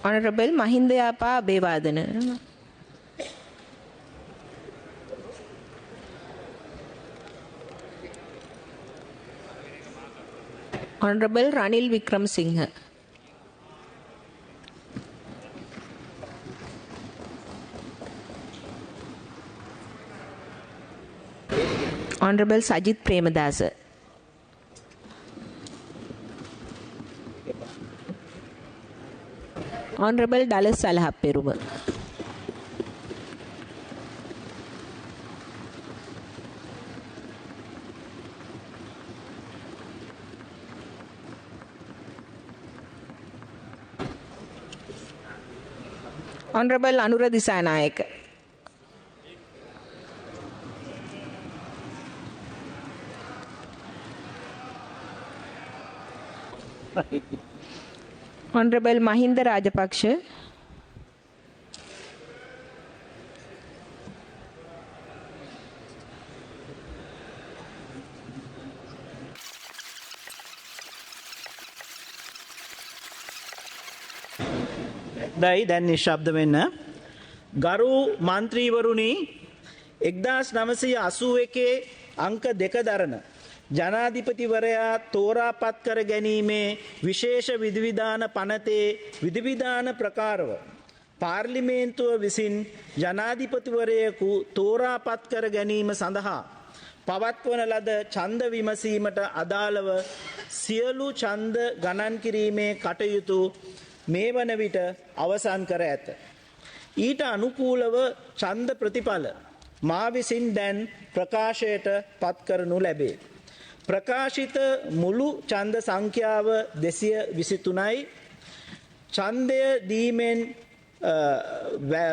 Honorable Mahinda Yapa Abeywadana. Honorable Ranil Wickremesinghe. Honorable Sajith Premadasa. Honorable Dallas Salahapperuma. Honorable Anura Disanayake. Honorable Mahinda Rajapaksha. දැන් නිශ්ශබ්ද වෙන්න. ගරු මන්ත්‍රීවරුනි 1981 අංක 2 දරන ජනාධිපතිවරයා තෝරාපත් කර ගැනීමේ විශේෂ විධිවිධාන පනතේ විධිවිධාන ප්‍රකාරව පාර්ලිමේන්තුව විසින් ජනාධිපතිවරයෙකු තෝරාපත් කර ගැනීම සඳහා පවත්වන ලද ඡන්ද විමසීමට අදාළව සියලු ඡන්ද ගණන් කිරීමේ කටයුතු මේ වන විට අවසන් කර ඇත. ඊට අනුකූලව ඡන්ද ප්‍රතිඵල මා විසින් දැන් ප්‍රකාශයට පත් කරනු ලැබේ. ප්‍රකාශිත මුළු ඡන්ද සංඛ්‍යාව 223යි. ඡන්දය දීමෙන්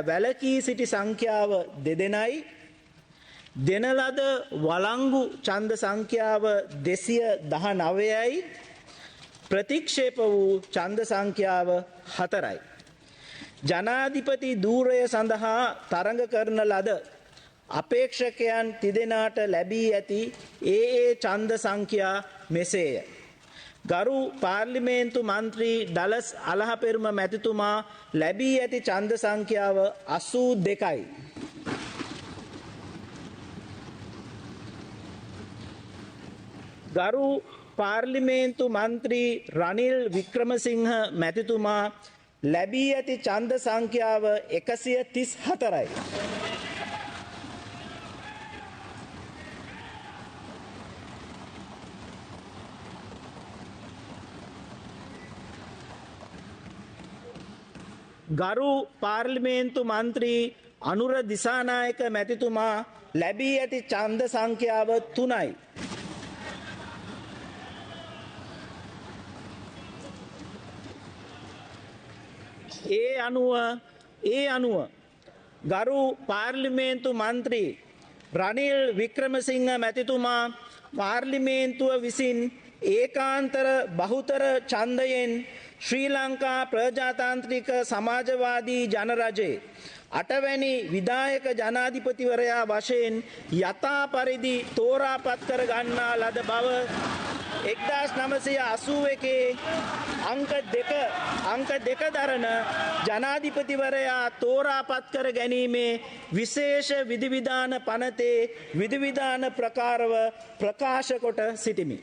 වැළකී සිටි සංඛ්‍යාව 2 දෙනයි. දෙන ලද වළංගු ඡන්ද සංඛ්‍යාව 219යි. ප්‍රතික්ෂේප වූ ඡන්ද සංඛ්‍යාව 4යි. ජනාධිපති ධූරය සඳහා තරඟ කරන ලද අපේක්ෂකයන් තිදෙනාට ලැබී ඇති ඒ ඡන්ද සංඛ්‍යා මෙසේය. ගරු පාර්ලිමේන්තු මන්ත්‍රී ඩලස් අලහපෙරුම මැතිතුමා ලැබී ඇති ඡන්ද සංඛ්‍යාව 82යි. ගරු පාර්ලිමේන්තු මන්ත්‍රී රනිල් වික්‍රමසිංහ මැතිතුමා ලැබී ඇති ඡන්ද සංඛ්‍යාව 134යි. ගරු පාර්ලිමේන්තු මන්ත්‍රී අනුර දිසානායක මැතිතුමා ලැබී ඇති ඡන්ද සංඛ්‍යාව 3යි. ඒ අනුව ගරු පාර්ලිමේන්තු මන්ත්‍රී රනිල් වික්‍රමසිංහ මැතිතුමා පාර්ලිමේන්තුව විසින් ඒකාන්තර බහුතර ඡන්දයෙන් ශ්‍රී ලංකා ප්‍රජාතාන්ත්‍රික සමාජවාදී ජනරජයේ 8 වැනි විධායක ජනාධිපතිවරයා වශයෙන් යථා පරිදි තෝරාපත් කර ගන්නා ලද බව 1981 අංක 2 දරන ජනාධිපතිවරයා තෝරාපත් කර ගැනීමේ විශේෂ විධිවිධාන පනතේ විධිවිධාන ප්‍රකාරව ප්‍රකාශ කොට සිටිමි.